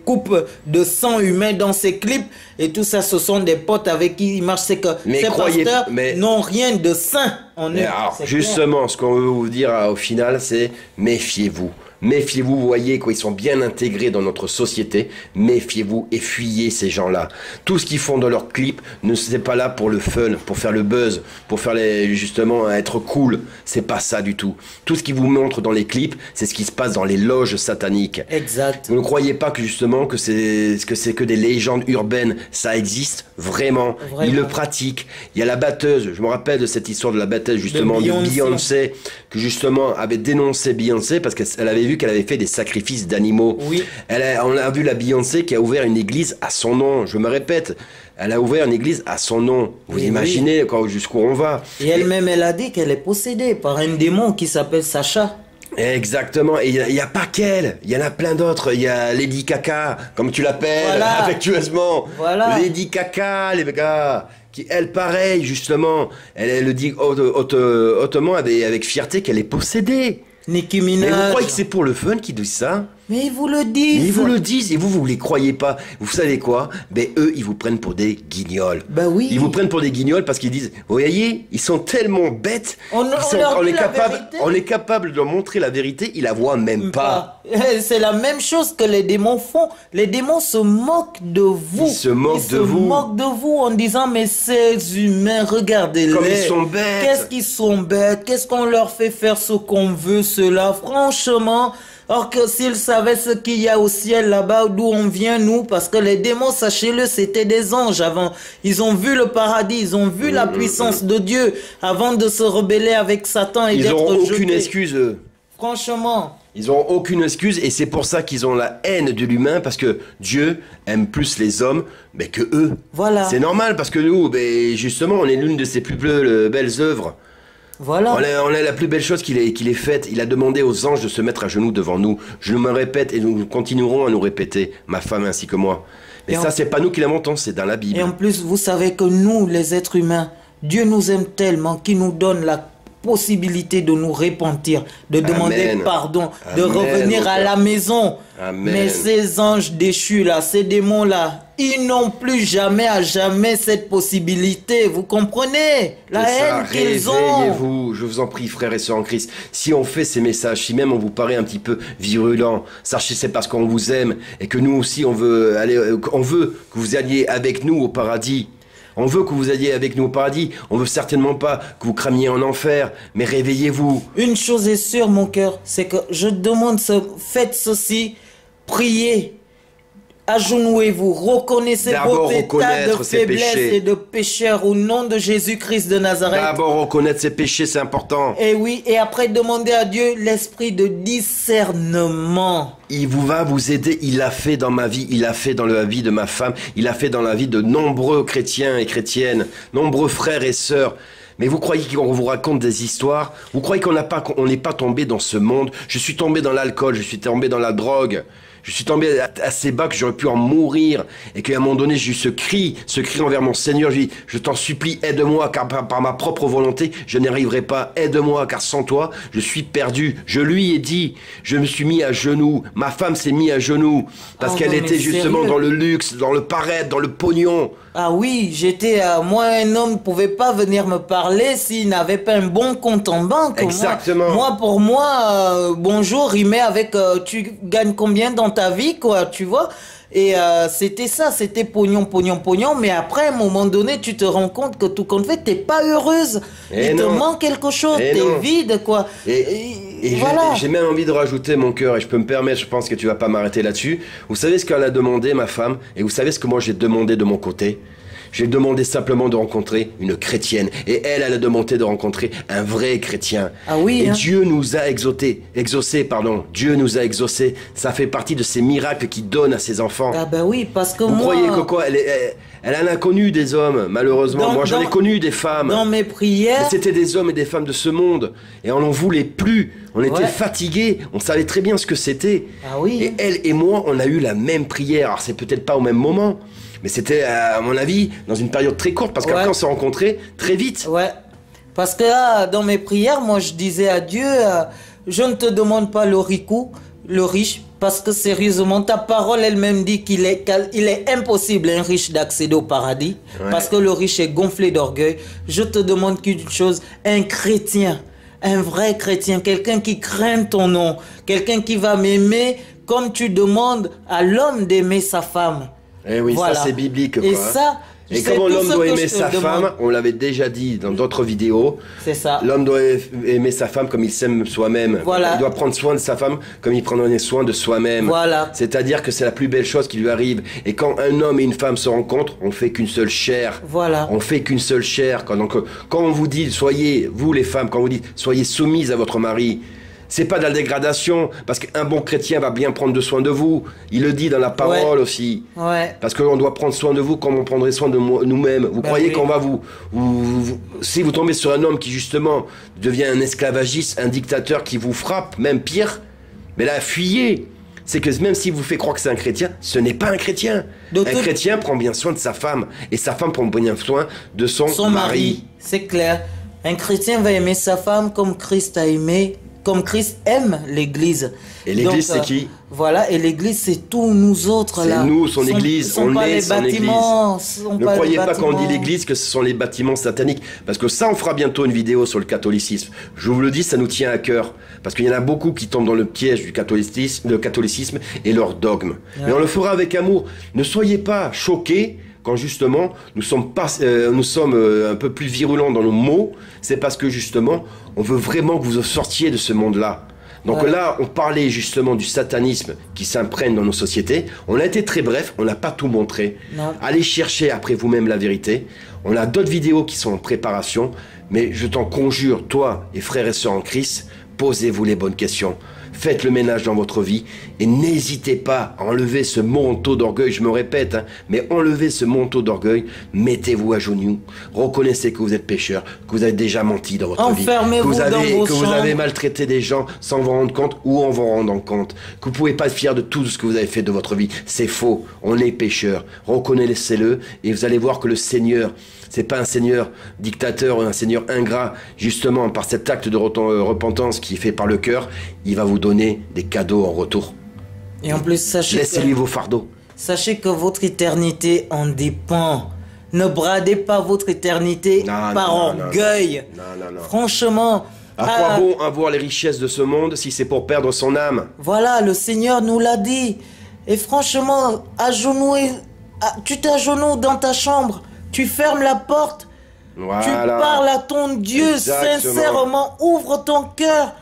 [SPEAKER 2] coupes de sang humain dans ses clips et tout ça, ce sont des potes avec qui il marche. C'est que
[SPEAKER 1] Mais
[SPEAKER 2] ces
[SPEAKER 1] croyez-
[SPEAKER 2] pasteurs
[SPEAKER 1] mais-
[SPEAKER 2] n'ont rien de sain en eux.
[SPEAKER 1] Mais alors,
[SPEAKER 2] C'est
[SPEAKER 1] justement, ce qu'on veut vous dire au final, c'est méfiez-vous. Méfiez-vous, vous voyez quoi, ils sont bien intégrés dans notre société. Méfiez-vous et fuyez ces gens-là. Tout ce qu'ils font dans leurs clips, ne c'est pas là pour le fun, pour faire le buzz, pour faire justement être cool. C'est pas ça du tout. Tout ce qu'ils vous montrent dans les clips, c'est ce qui se passe dans les loges sataniques.
[SPEAKER 2] Exact.
[SPEAKER 1] Vous ne croyez pas que justement que c'est que des légendes urbaines, ça existe vraiment.
[SPEAKER 2] Vraiment.
[SPEAKER 1] Ils le pratiquent. Il y a la batteuse, je me rappelle de cette histoire de la batteuse justement de
[SPEAKER 2] Beyoncé.
[SPEAKER 1] Beyoncé, que justement avait dénoncé Beyoncé parce qu'elle avait vu qu'elle avait fait des sacrifices d'animaux.
[SPEAKER 2] Oui.
[SPEAKER 1] On a vu la Beyoncé qui a ouvert une église à son nom. Je me répète, elle a ouvert une église à son nom. Vous
[SPEAKER 2] Oui,
[SPEAKER 1] imaginez jusqu'où on va.
[SPEAKER 2] Et elle-même, elle a dit qu'elle est possédée par un démon qui s'appelle Sacha.
[SPEAKER 1] Exactement, et il y a pas qu'elle, il y en a plein d'autres, il y a Lady Caca, comme tu l'appelles,
[SPEAKER 2] Voilà.
[SPEAKER 1] affectueusement.
[SPEAKER 2] Voilà.
[SPEAKER 1] Lady Caca, les gars, qui elle pareil, justement, elle le dit hautement avec fierté qu'elle est possédée.
[SPEAKER 2] Nicki
[SPEAKER 1] Mais
[SPEAKER 2] Minaj.
[SPEAKER 1] vous croyez que c'est pour le fun qu'ils disent ça?
[SPEAKER 2] Mais ils vous le disent.
[SPEAKER 1] Ils vous le disent et vous les croyez pas. Vous savez quoi? Ben eux, ils vous prennent pour des guignols.
[SPEAKER 2] Ben oui.
[SPEAKER 1] Ils vous prennent pour des guignols parce qu'ils disent, vous voyez, ils sont tellement bêtes.
[SPEAKER 2] On leur dit la vérité.
[SPEAKER 1] On est capable de leur montrer la vérité, ils la voient même pas.
[SPEAKER 2] C'est la même chose que les démons font. Les démons se moquent de vous.
[SPEAKER 1] Ils se moquent de vous.
[SPEAKER 2] Ils se moquent de vous en disant, mais ces humains, regardez-les.
[SPEAKER 1] Comme ils sont bêtes.
[SPEAKER 2] Qu'est-ce qu'ils sont bêtes? Qu'est-ce qu'on leur fait faire ce qu'on veut, cela? Franchement, or que s'ils savaient ce qu'il y a au ciel là-bas, d'où on vient, nous, parce que les démons, sachez-le, c'était des anges avant. Ils ont vu le paradis, ils ont vu la puissance de Dieu avant de se rebeller avec Satan et
[SPEAKER 1] Ils
[SPEAKER 2] d'être
[SPEAKER 1] n'auront aucune
[SPEAKER 2] jetés.
[SPEAKER 1] excuse, eux.
[SPEAKER 2] Franchement.
[SPEAKER 1] Ils n'ont aucune excuse et c'est pour ça qu'ils ont la haine de l'humain parce que Dieu aime plus les hommes mais que eux.
[SPEAKER 2] Voilà.
[SPEAKER 1] C'est normal parce que nous, justement, on est l'une de ses plus belles œuvres.
[SPEAKER 2] Voilà.
[SPEAKER 1] On est la plus belle chose qu'il ait faite. Il a demandé aux anges de se mettre à genoux devant nous. Je me répète et nous continuerons à nous répéter, ma femme ainsi que moi. Mais
[SPEAKER 2] Et
[SPEAKER 1] ça, c'est pas nous qui l'inventons, c'est dans la Bible.
[SPEAKER 2] Et en plus, vous savez que nous, les êtres humains, Dieu nous aime tellement qu'il nous donne possibilité de nous repentir, de demander
[SPEAKER 1] Amen.
[SPEAKER 2] pardon, de
[SPEAKER 1] Amen,
[SPEAKER 2] revenir
[SPEAKER 1] mon
[SPEAKER 2] à
[SPEAKER 1] père.
[SPEAKER 2] la maison.
[SPEAKER 1] Amen.
[SPEAKER 2] Mais ces anges déchus là, ces démons là, ils n'ont plus jamais à jamais cette possibilité. Vous comprenez la
[SPEAKER 1] C'est ça,
[SPEAKER 2] haine qu'ils ont.
[SPEAKER 1] réveillez-vous, je vous en prie, frères et sœurs en Christ. Si on fait ces messages, si même on vous paraît un petit peu virulent, sachez c'est parce qu'on vous aime et que nous aussi on veut que vous alliez avec nous au paradis. On veut que vous alliez avec nous au paradis. On veut certainement pas que vous cramiez en enfer, mais réveillez-vous.
[SPEAKER 2] Une chose est sûre, mon cœur, c'est que je demande, faites ceci, priez, agenouillez-vous, reconnaissez
[SPEAKER 1] D'abord
[SPEAKER 2] vos états de
[SPEAKER 1] reconnaître ses
[SPEAKER 2] faiblesse
[SPEAKER 1] péchés.
[SPEAKER 2] et de pécheur au nom de Jésus-Christ de Nazareth.
[SPEAKER 1] D'abord reconnaître ses péchés, c'est important.
[SPEAKER 2] Et oui, et après demander à Dieu l'esprit de discernement.
[SPEAKER 1] Il va vous aider, il l'a fait dans ma vie, il l'a fait dans la vie de ma femme, il l'a fait dans la vie de nombreux chrétiens et chrétiennes, nombreux frères et sœurs. Mais vous croyez qu'on vous raconte des histoires? Vous croyez qu'on n'est pas tombé dans ce monde? Je suis tombé dans l'alcool, je suis tombé dans la drogue. Je suis tombé à ces bas que j'aurais pu en mourir et qu'à un moment donné j'ai eu ce cri envers mon Seigneur. Je lui dis, je t'en supplie, aide-moi car par ma propre volonté je n'y arriverai pas. Aide-moi car sans toi je suis perdu. Je lui ai dit, je me suis mis à genoux. Ma femme s'est mise à genoux parce
[SPEAKER 2] Oh
[SPEAKER 1] qu'elle
[SPEAKER 2] non,
[SPEAKER 1] était
[SPEAKER 2] mais
[SPEAKER 1] justement
[SPEAKER 2] sérieux?
[SPEAKER 1] dans le luxe, dans le paraître, dans le pognon.
[SPEAKER 2] Ah oui, moi un homme ne pouvait pas venir me parler s'il n'avait pas un bon compte en banque.
[SPEAKER 1] Exactement.
[SPEAKER 2] Pour moi, bonjour, il met avec, tu gagnes combien dans ta vie, quoi, tu vois? Et c'était ça, c'était pognon, pognon, pognon. Mais après, à un moment donné, tu te rends compte que tout compte fait, t'es pas heureuse. Il te manque quelque chose, t'es vide, quoi.
[SPEAKER 1] Et
[SPEAKER 2] voilà.
[SPEAKER 1] j'ai même envie de rajouter mon cœur, et je peux me permettre, je pense que tu vas pas m'arrêter là-dessus. Vous savez ce qu'elle a demandé, ma femme, et vous savez ce que moi j'ai demandé de mon côté? J'ai demandé simplement de rencontrer une chrétienne. Et elle a demandé de rencontrer un vrai chrétien.
[SPEAKER 2] Ah oui,
[SPEAKER 1] et
[SPEAKER 2] hein.
[SPEAKER 1] Dieu nous a exaucé. Dieu nous a exaucés. Ça fait partie de ces miracles qu'il donne à ses enfants.
[SPEAKER 2] Ah ben oui, parce que
[SPEAKER 1] Vous
[SPEAKER 2] moi...
[SPEAKER 1] croyez que quoi? Elle en a connu des hommes, malheureusement. Moi, j'en ai connu des femmes.
[SPEAKER 2] Dans mes prières...
[SPEAKER 1] Mais c'était des hommes et des femmes de ce monde. Et on n'en voulait plus. On était fatigués. On savait très bien ce que c'était.
[SPEAKER 2] Ah oui.
[SPEAKER 1] Et elle et moi, on a eu la même prière. Alors, c'est peut-être pas au même moment. Mais c'était, à mon avis, dans une période très courte. Parce qu'après, on s'est rencontrés très vite.
[SPEAKER 2] Ouais. Parce que là, dans mes prières, moi, je disais à Dieu, je ne te demande pas le riche, parce que sérieusement, ta parole elle-même dit qu'il est impossible un riche d'accéder au paradis, parce que le riche est gonflé d'orgueil. Je te demande qu'une chose, un chrétien, un vrai chrétien, quelqu'un qui craint ton nom, quelqu'un qui va m'aimer comme tu demandes à l'homme d'aimer sa femme.
[SPEAKER 1] Eh oui, voilà. Ça c'est biblique, quoi.
[SPEAKER 2] Et ça...
[SPEAKER 1] Et comment l'homme doit aimer sa femme, on l'avait déjà dit dans d'autres vidéos.
[SPEAKER 2] C'est ça.
[SPEAKER 1] L'homme doit aimer sa femme comme il s'aime soi-même.
[SPEAKER 2] Voilà.
[SPEAKER 1] Il doit prendre soin de sa femme comme il prendrait soin de soi-même.
[SPEAKER 2] Voilà.
[SPEAKER 1] C'est-à-dire que c'est la plus belle chose qui lui arrive. Et quand un homme et une femme se rencontrent, on fait qu'une seule chair.
[SPEAKER 2] Voilà.
[SPEAKER 1] On fait qu'une seule chair. Donc, quand on vous dit, soyez, vous les femmes, quand on vous dit, soyez soumises à votre mari, c'est pas de la dégradation, parce qu'un bon chrétien va bien prendre soin de vous. Il le dit dans la parole aussi.
[SPEAKER 2] Ouais.
[SPEAKER 1] Parce qu'on doit prendre soin de vous comme on prendrait soin de nous-mêmes. Vous croyez qu'on va si vous tombez sur un homme qui justement devient un esclavagiste, un dictateur qui vous frappe, même pire, mais là, fuyez. C'est que même s'il vous fait croire que c'est un chrétien, ce n'est pas un chrétien. Un chrétien prend bien soin de sa femme, et sa femme prend bien soin de son mari.
[SPEAKER 2] C'est clair. Un chrétien va aimer sa femme comme Christ a aimé, comme Christ aime l'Église.
[SPEAKER 1] Et l'Église, c'est qui?
[SPEAKER 2] Voilà, et l'Église, c'est tous nous autres là.
[SPEAKER 1] C'est nous, son Église, on est son Église. Ne croyez pas quand on dit l'Église que ce sont les bâtiments sataniques, parce que ça, on fera bientôt une vidéo sur le catholicisme. Je vous le dis, ça nous tient à cœur, parce qu'il y en a beaucoup qui tombent dans le piège du catholicisme et leur dogme. Ouais. Mais on le fera avec amour. Ne soyez pas choqués quand justement nous sommes un peu plus virulents dans nos mots. C'est parce que justement, on veut vraiment que vous sortiez de ce monde-là. Donc là, on parlait justement du satanisme qui s'imprègne dans nos sociétés. On a été très bref, on n'a pas tout montré. Non. Allez chercher après vous-même la vérité. On a d'autres vidéos qui sont en préparation. Mais je t'en conjure, toi et frères et sœurs en Christ, posez-vous les bonnes questions. faites le ménage dans votre vie et n'hésitez pas à enlever ce manteau d'orgueil, je me répète, hein, mais enlevez ce manteau d'orgueil, mettez-vous à genoux, reconnaissez que vous êtes pécheur, que vous avez déjà menti dans votre vie, que vous avez maltraité des gens sans vous rendre compte ou en vous rendant compte, que vous ne pouvez pas être fier de tout ce que vous avez fait de votre vie. C'est faux, on est pécheur, reconnaissez-le et vous allez voir que le Seigneur, c'est pas un Seigneur dictateur, un Seigneur ingrat, justement par cet acte de repentance qui est fait par le cœur, il va vous donner des cadeaux en retour.
[SPEAKER 2] Et en plus,
[SPEAKER 1] laissez-lui vos fardeaux.
[SPEAKER 2] Sachez que votre éternité en dépend. Ne bradez pas votre éternité par orgueil.
[SPEAKER 1] Non.
[SPEAKER 2] Franchement.
[SPEAKER 1] À quoi bon avoir les richesses de ce monde si c'est pour perdre son âme?
[SPEAKER 2] Voilà, le Seigneur nous l'a dit. Et franchement, tu t'agenouilles dans ta chambre, tu fermes la porte, tu parles à ton Dieu. Exactement. Sincèrement, ouvre ton cœur.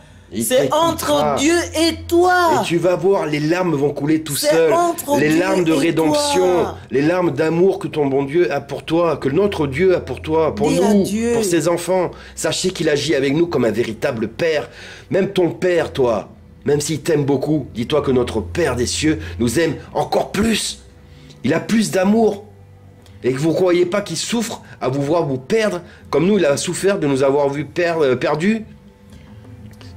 [SPEAKER 2] C'est entre Dieu et toi.
[SPEAKER 1] Et tu vas voir, les larmes vont couler tout seul. Les larmes de rédemption, les larmes d'amour que ton bon Dieu a pour toi, que notre Dieu a pour toi, pour nous, pour ses enfants. Sachez qu'il agit avec nous comme un véritable Père. Même ton Père, toi, même s'il t'aime beaucoup, dis-toi que notre Père des cieux nous aime encore plus. Il a plus d'amour. Et que vous ne croyez pas qu'il souffre à vous voir vous perdre, comme nous, il a souffert de nous avoir vus perdus.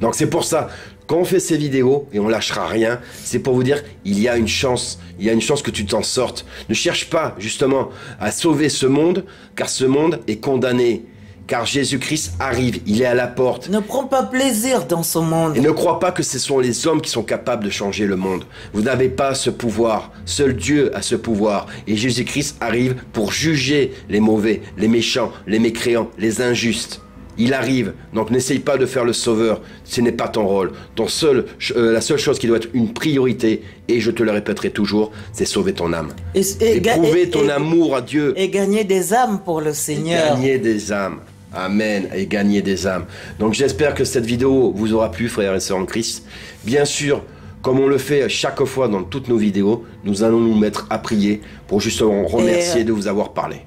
[SPEAKER 1] Donc c'est pour ça, quand on fait ces vidéos, et on lâchera rien, c'est pour vous dire, il y a une chance que tu t'en sortes. Ne cherche pas, justement, à sauver ce monde, car ce monde est condamné. Car Jésus-Christ arrive, il est à la porte.
[SPEAKER 2] Ne prends pas plaisir dans ce monde.
[SPEAKER 1] Et ne crois pas que ce sont les hommes qui sont capables de changer le monde. Vous n'avez pas ce pouvoir. Seul Dieu a ce pouvoir. Et Jésus-Christ arrive pour juger les mauvais, les méchants, les mécréants, les injustes. Il arrive. Donc n'essaye pas de faire le sauveur. Ce n'est pas ton rôle. La seule chose qui doit être une priorité, et je te le répéterai toujours, c'est sauver ton âme. Et prouver ton amour à Dieu.
[SPEAKER 2] Et gagner des âmes pour le Seigneur.
[SPEAKER 1] Et gagner des âmes. Amen, et gagner des âmes. Donc j'espère que cette vidéo vous aura plu, frères et sœurs en Christ. Bien sûr, comme on le fait chaque fois dans toutes nos vidéos, nous allons nous mettre à prier pour justement remercier de vous avoir parlé.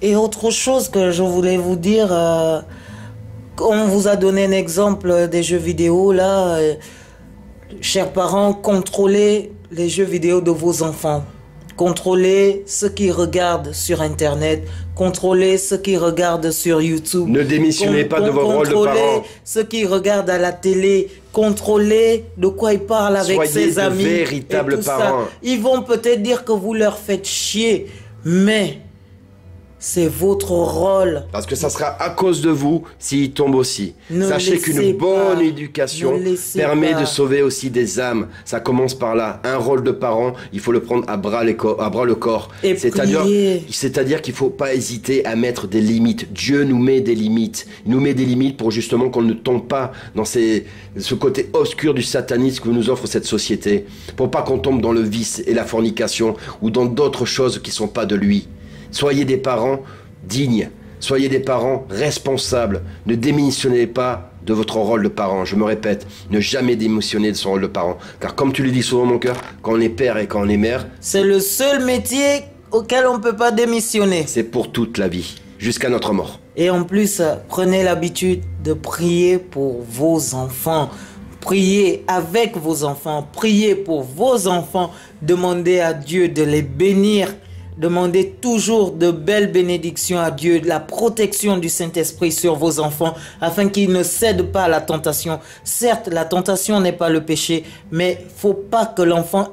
[SPEAKER 2] Et autre chose que je voulais vous dire, on vous a donné un exemple des jeux vidéo là. Chers parents, contrôlez les jeux vidéo de vos enfants. Contrôlez ce qu'ils regardent sur Internet. Contrôlez ce qu'ils regardent sur YouTube.
[SPEAKER 1] Ne démissionnez pas de vos rôles de parents.
[SPEAKER 2] Contrôlez ce qu'ils regardent à la télé. Contrôlez de quoi ils parlent avec ses amis.
[SPEAKER 1] Soyez de véritables parents.
[SPEAKER 2] Ils vont peut-être dire que vous leur faites chier, mais c'est votre rôle.
[SPEAKER 1] Parce que ça sera à cause de vous s'ils tombent aussi. Sachez qu'une bonne éducation permet de sauver aussi des âmes. Ça commence par là. Un rôle de parent, il faut le prendre à bras le corps. C'est-à-dire qu'il ne faut pas hésiter à mettre des limites. Dieu nous met des limites. Il nous met des limites pour justement qu'on ne tombe pas dans ce côté obscur du satanisme que nous offre cette société. Pour pas qu'on tombe dans le vice et la fornication ou dans d'autres choses qui ne sont pas de lui. Soyez des parents dignes, soyez des parents responsables. Ne démissionnez pas de votre rôle de parent. Je me répète, ne jamais démissionner de son rôle de parent. Car comme tu le dis souvent, mon cœur, quand on est père et quand on est mère,
[SPEAKER 2] c'est le seul métier auquel on ne peut pas démissionner.
[SPEAKER 1] C'est pour toute la vie, jusqu'à notre mort.
[SPEAKER 2] Et en plus, prenez l'habitude de prier pour vos enfants. Priez avec vos enfants, priez pour vos enfants. Demandez à Dieu de les bénir. Demandez toujours de belles bénédictions à Dieu, de la protection du Saint-Esprit sur vos enfants, afin qu'ils ne cèdent pas à la tentation. Certes, la tentation n'est pas le péché, mais faut pas que l'enfant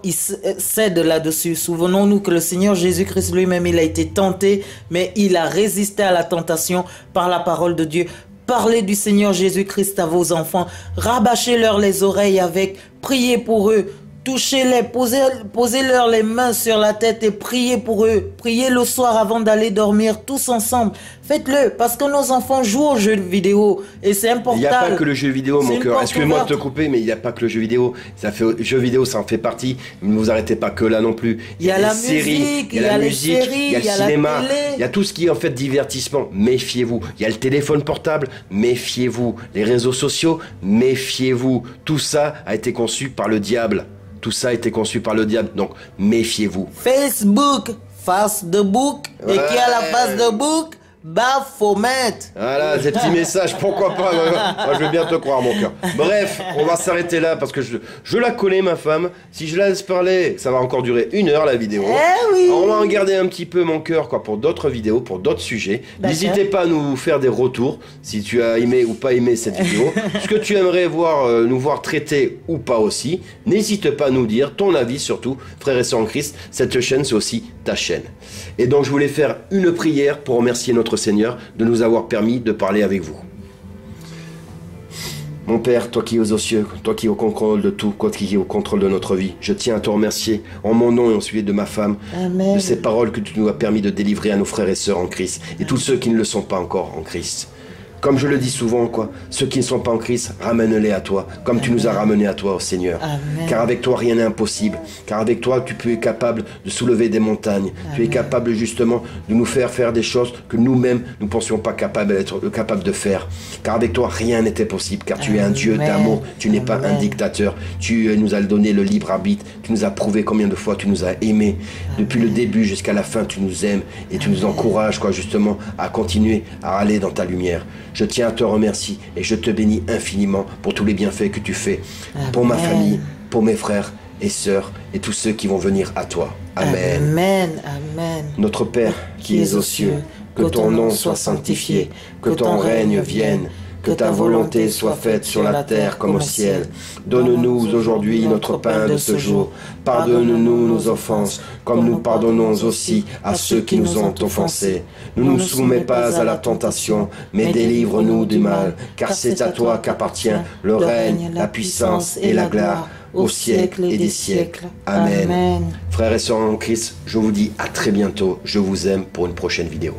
[SPEAKER 2] cède là-dessus. Souvenons-nous que le Seigneur Jésus-Christ lui-même, il a été tenté, mais il a résisté à la tentation par la parole de Dieu. Parlez du Seigneur Jésus-Christ à vos enfants, rabâchez-leur les oreilles avec, priez pour eux. Touchez-les, posez-leur les mains sur la tête et priez pour eux. Priez le soir avant d'aller dormir, tous ensemble. Faites-le, parce que nos enfants jouent aux jeux vidéo et c'est important.
[SPEAKER 1] Il n'y a pas que le jeu vidéo, mon cœur. Excuse-moi de te couper, mais il n'y a pas que le jeu vidéo. Jeu vidéo, ça en fait partie. Ne vous arrêtez pas que là non plus.
[SPEAKER 2] Il y a la musique, il y a les séries,
[SPEAKER 1] il y a le cinéma, il y a tout ce qui est en fait divertissement. Méfiez-vous. Il y a le téléphone portable, méfiez-vous. Les réseaux sociaux, méfiez-vous. Tout ça a été conçu par le diable. Tout ça a été conçu par le diable, donc méfiez-vous.
[SPEAKER 2] Facebook, face de book, et qui a la face de book, Baphomet.
[SPEAKER 1] Voilà, ces petits messages, pourquoi pas. Moi, je veux bien te croire, mon cœur. Bref, on va s'arrêter là parce que je la connais, ma femme. Si je la laisse parler, ça va encore durer 1 heure, la vidéo.
[SPEAKER 2] Eh oui.
[SPEAKER 1] On va en garder un petit peu, mon cœur, quoi, pour d'autres vidéos, pour d'autres sujets. N'hésitez pas à nous faire des retours, si tu as aimé ou pas aimé cette vidéo. Ce que tu aimerais voir, nous voir traiter ou pas aussi. N'hésite pas à nous dire ton avis, surtout, frères et sœurs en Christ. Cette chaîne, c'est aussi ta chaîne. Et donc, je voulais faire une prière pour remercier notre Seigneur de nous avoir permis de parler avec vous. Mon Père, toi qui es aux cieux, toi qui es au contrôle de tout, toi qui es au contrôle de notre vie, je tiens à te remercier en mon nom et en celui de ma femme,
[SPEAKER 2] Amen.
[SPEAKER 1] de ces paroles que tu nous as permis de délivrer à nos frères et sœurs en Christ et tous ceux qui ne le sont pas encore en Christ. Comme je le dis souvent, quoi, ceux qui ne sont pas en Christ, ramène-les à toi, comme tu nous as ramenés à toi, Seigneur.
[SPEAKER 2] Amen.
[SPEAKER 1] Car avec toi, rien n'est impossible. Car avec toi, tu es capable de soulever des montagnes.
[SPEAKER 2] Amen.
[SPEAKER 1] Tu es capable justement de nous faire des choses que nous-mêmes, nous ne pensions pas capables de faire. Car avec toi, rien n'était possible. Car tu es un Dieu d'amour. Tu n'es pas un dictateur. Tu nous as donné le libre arbitre. Tu nous as prouvé combien de fois tu nous as aimés. Depuis le début jusqu'à la fin, tu nous aimes. Et tu nous encourages, quoi, justement, à continuer à aller dans ta lumière. Je tiens à te remercier et je te bénis infiniment pour tous les bienfaits que tu fais pour ma famille, pour mes frères et sœurs et tous ceux qui vont venir à toi. Amen.
[SPEAKER 2] Amen. Amen.
[SPEAKER 1] Notre Père qui es aux cieux, que ton nom soit sanctifié, que ton règne vienne, que ta volonté soit faite sur la terre comme au ciel. Donne-nous aujourd'hui notre pain de ce jour. Pardonne-nous nos offenses, comme nous pardonnons aussi à ceux qui nous ont offensés. Ne nous soumets pas à la tentation, mais délivre-nous du mal, car c'est à toi qu'appartient le règne, la puissance et la gloire, au siècle et des siècles. Amen. Frères et sœurs en Christ, je vous dis à très bientôt. Je vous aime pour une prochaine vidéo.